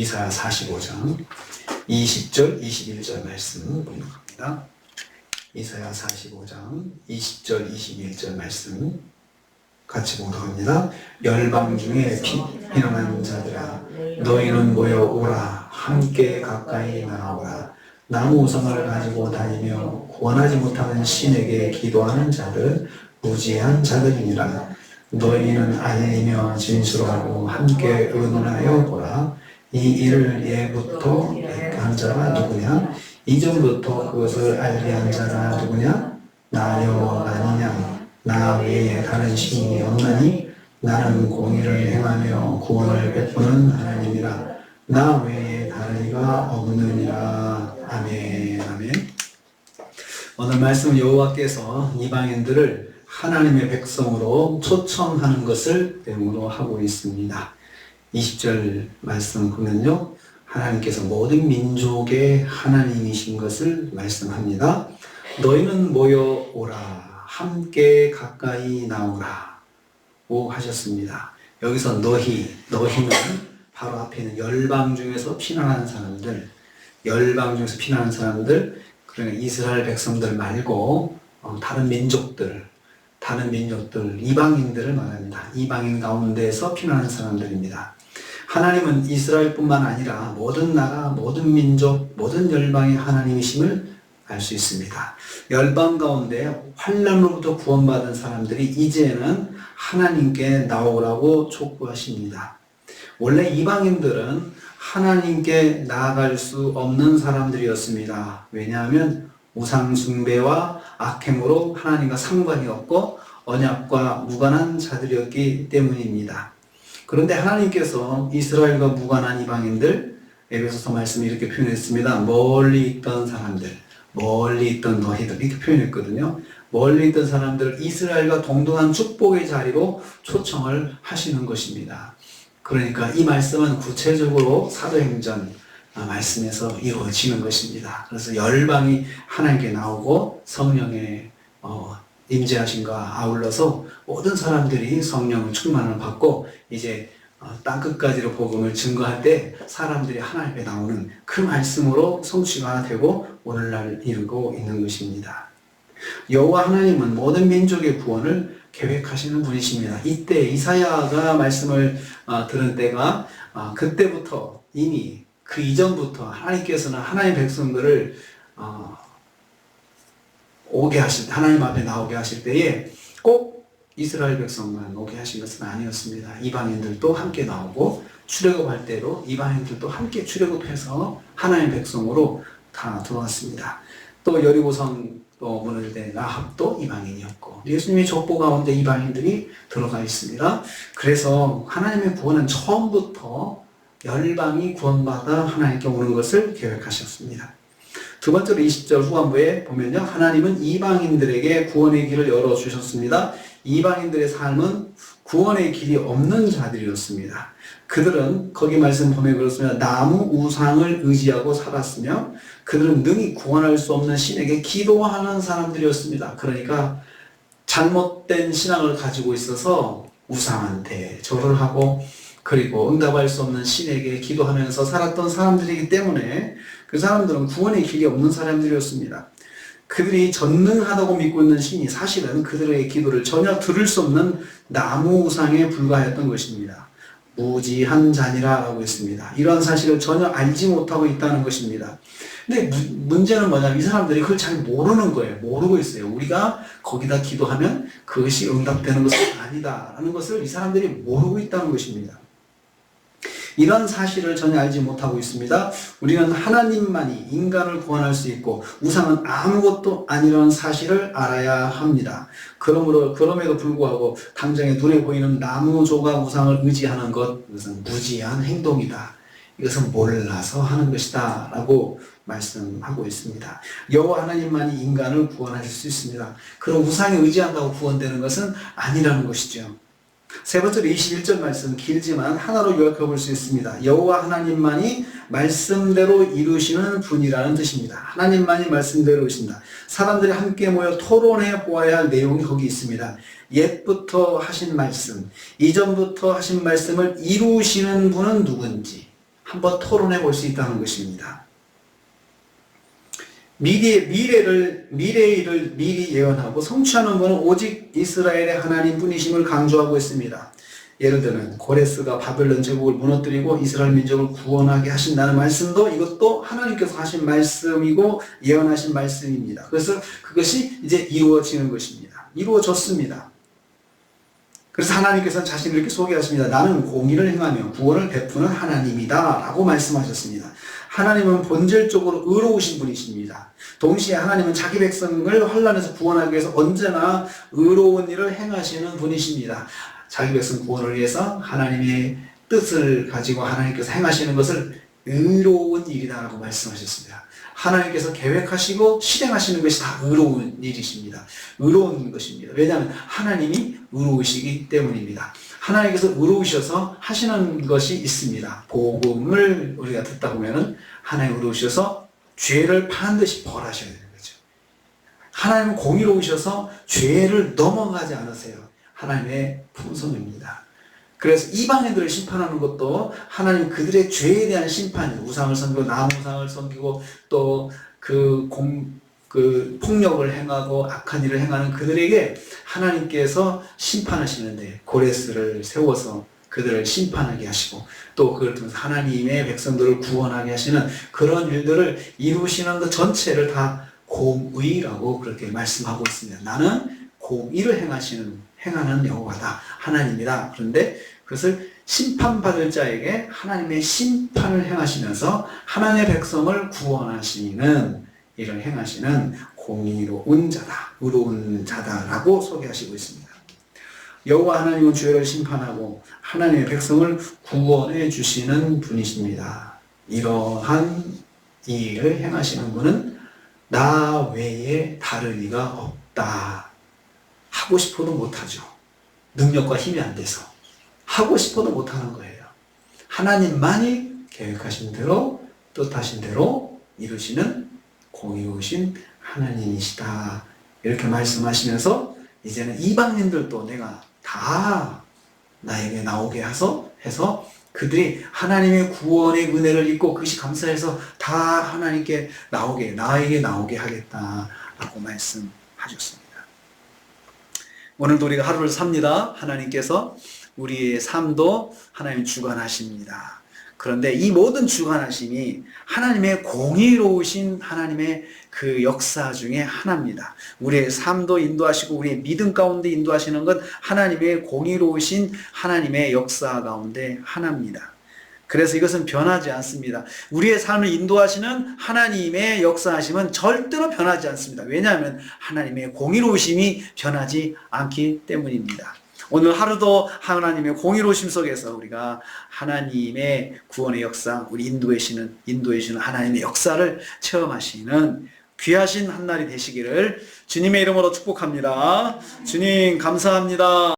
이사야 45장 20절 21절 말씀 공독합니다. 이사야 45장 20절 21절 말씀 같이 공독합니다. 열방 중에 피난한 자들아 너희는 모여 오라 함께 가까이 나아오라. 나무 우상을 가지고 다니며 구원하지 못하는 신에게 기도하는 자들 무지한 자들이니라. 너희는 알리며 진술하고 함께 의논하여 보라. 이 일을 예부터 한 자가 누구냐? 이전부터 그것을 알리한 자가 누구냐? 나여 아니냐? 나 외에 다른 신이 없나니? 나는 공의를 행하며 구원을 베푸는 하나님이라. 나 외에 다른 이가 없느니라. 아멘. 아멘. 오늘 말씀 여호와께서 이방인들을 하나님의 백성으로 초청하는 것을 배우로 하고 있습니다. 20절 말씀 보면요, 하나님께서 모든 민족의 하나님이신 것을 말씀합니다. 너희는 모여오라 함께 가까이 나오라 고 하셨습니다. 여기서 너희는 바로 앞에 있는 열방 중에서 피난한 사람들, 그러니까 이스라엘 백성들 말고 다른 민족들, 이방인들을 말합니다. 이방인 가운데서 피난한 사람들입니다. 하나님은 이스라엘뿐만 아니라 모든 나라, 모든 민족, 모든 열방의 하나님이심을 알 수 있습니다. 열방 가운데 환난으로부터 구원받은 사람들이 이제는 하나님께 나오라고 촉구하십니다. 원래 이방인들은 하나님께 나아갈 수 없는 사람들이었습니다. 왜냐하면 우상 숭배와 악행으로 하나님과 상관이 없고 언약과 무관한 자들이었기 때문입니다. 그런데 하나님께서 이스라엘과 무관한 이방인들, 에베소서 말씀이 이렇게 표현했습니다. 멀리 있던 사람들, 멀리 있던 너희들, 이렇게 표현했거든요. 멀리 있던 사람들을 이스라엘과 동등한 축복의 자리로 초청을 하시는 것입니다. 그러니까 이 말씀은 구체적으로 사도행전 말씀에서 이루어지는 것입니다. 그래서 열방이 하나님께 나오고 성령의 임재하심과 아울러서 모든 사람들이 성령의 충만을 받고 이제 땅끝까지로 복음을 증거할 때 사람들이 하나님께 나오는 그 말씀으로 성취가 되고 오늘날 이루고 있는 것입니다. 여호와 하나님은 모든 민족의 구원을 계획하시는 분이십니다. 이때 이사야가 말씀을 들은 때가 그때부터 이미 그 이전부터 하나님께서는 하나님의 백성들을 하나님 앞에 나오게 하실 때에 꼭 이스라엘 백성만 오게 하신 것은 아니었습니다. 이방인들도 함께 나오고 출애굽할 때도 이방인들도 함께 출애굽해서 하나님의 백성으로 다 들어왔습니다. 또 여리고성 문을 때 라합도 이방인이었고 예수님의 족보 가운데 이방인들이 들어가 있습니다. 그래서 하나님의 구원은 처음부터 열방이 구원받아 하나님께 오는 것을 계획하셨습니다. 두 번째로 20절 후반부에 보면요, 하나님은 이방인들에게 구원의 길을 열어주셨습니다. 이방인들의 삶은 구원의 길이 없는 자들이었습니다. 그들은 거기 말씀 보면 그렇습니다. 나무 우상을 의지하고 살았으며 그들은 능히 구원할 수 없는 신에게 기도하는 사람들이었습니다. 그러니까 잘못된 신앙을 가지고 있어서 우상한테 절을 하고 그리고 응답할 수 없는 신에게 기도하면서 살았던 사람들이기 때문에 그 사람들은 구원의 길이 없는 사람들이었습니다. 그들이 전능하다고 믿고 있는 신이 사실은 그들의 기도를 전혀 들을 수 없는 나무 우상에 불과했던 것입니다. 무지한 자니라 라고 했습니다. 이런 사실을 전혀 알지 못하고 있다는 것입니다. 근데 문제는 뭐냐면 이 사람들이 그걸 잘 모르는 거예요. 모르고 있어요. 우리가 거기다 기도하면 그것이 응답되는 것은 아니다라는 것을 이 사람들이 모르고 있다는 것입니다. 이런 사실을 전혀 알지 못하고 있습니다. 우리는 하나님만이 인간을 구원할 수 있고 우상은 아무것도 아니라는 사실을 알아야 합니다. 그럼에도 불구하고 당장에 눈에 보이는 나무 조각 우상을 의지하는 그것은 무지한 행동이다. 이것은 몰라서 하는 것이다 라고 말씀하고 있습니다. 여호와 하나님만이 인간을 구원하실 수 있습니다. 그런 우상에 의지한다고 구원되는 것은 아니라는 것이죠. 세 번째로 21절 말씀 길지만 하나로 요약해 볼 수 있습니다. 여호와 하나님만이 말씀대로 이루시는 분이라는 뜻입니다. 하나님만이 말씀대로 이루신다. 사람들이 함께 모여 토론해 보아야 할 내용이 거기 있습니다. 옛부터 하신 말씀, 이전부터 하신 말씀을 이루시는 분은 누군지 한번 토론해 볼 수 있다는 것입니다. 미래의 일을 미리 예언하고 성취하는 분은 오직 이스라엘의 하나님 분이심을 강조하고 있습니다. 예를 들면 고레스가 바벨론 제국을 무너뜨리고 이스라엘 민족을 구원하게 하신다는 말씀도 이것도 하나님께서 하신 말씀이고 예언하신 말씀입니다. 그래서 그것이 이제 이루어지는 것입니다. 이루어졌습니다. 그래서 하나님께서는 자신을 이렇게 소개하십니다. 나는 공의를 행하며 구원을 베푸는 하나님이다 라고 말씀하셨습니다. 하나님은 본질적으로 의로우신 분이십니다. 동시에 하나님은 자기 백성을 환난에서 구원하기 위해서 언제나 의로운 일을 행하시는 분이십니다. 자기 백성 구원을 위해서 하나님의 뜻을 가지고 하나님께서 행하시는 것을 의로운 일이다라고 말씀하셨습니다. 하나님께서 계획하시고 실행하시는 것이 다 의로운 일이십니다. 의로운 것입니다. 왜냐하면 하나님이 의로우시기 때문입니다. 하나님께서 의로우셔서 하시는 것이 있습니다. 복음을 우리가 듣다 보면은 하나님 의로우셔서 죄를 반드시 벌하셔야 되는 거죠. 하나님은 공의로우셔서 죄를 넘어가지 않으세요. 하나님의 풍성입니다. 그래서 이방인들을 심판하는 것도 하나님 그들의 죄에 대한 심판이에요. 우상을 섬기고 나무상을 섬기고 또 폭력을 행하고 악한 일을 행하는 그들에게 하나님께서 심판하시는데 고레스를 세워서 그들을 심판하게 하시고 또 그걸 통해서 하나님의 백성들을 구원하게 하시는 그런 일들을 이루시는 것 전체를 다 공의라고 그렇게 말씀하고 있습니다. 나는 공의를 행하는 여호와다. 하나님이다. 그런데 그것을 심판받을 자에게 하나님의 심판을 행하시면서 하나님의 백성을 구원하시는 일을 행하시는 공의로운 자다. 의로운 자다라고 소개하시고 있습니다. 여호와 하나님은 죄를 심판하고 하나님의 백성을 구원해 주시는 분이십니다. 이러한 이 일을 행하시는 분은 나 외에 다른 이가 없다. 하고 싶어도 못하죠. 능력과 힘이 안 돼서. 하고 싶어도 못하는 거예요. 하나님만이 계획하신 대로 뜻하신 대로 이루시는 공의로우신 하나님이시다. 이렇게 말씀하시면서 이제는 이방인들도 내가 다 나에게 나오게 해서 그들이 하나님의 구원의 은혜를 입고 그것이 감사해서 다 하나님께 나에게 나오게 하겠다라고 말씀하셨습니다. 오늘도 우리가 하루를 삽니다. 하나님께서 우리의 삶도 하나님 주관하십니다. 그런데 이 모든 주관하심이 하나님의 공의로우신 하나님의 그 역사 중에 하나입니다. 우리의 삶도 인도하시고 우리의 믿음 가운데 인도하시는 건 하나님의 공의로우신 하나님의 역사 가운데 하나입니다. 그래서 이것은 변하지 않습니다. 우리의 삶을 인도하시는 하나님의 역사하심은 절대로 변하지 않습니다. 왜냐하면 하나님의 공의로우심이 변하지 않기 때문입니다. 오늘 하루도 하나님의 공의로우심 속에서 우리가 하나님의 구원의 역사, 우리 인도해주시는 하나님의 역사를 체험하시는 귀하신 한날이 되시기를 주님의 이름으로 축복합니다. 주님 감사합니다.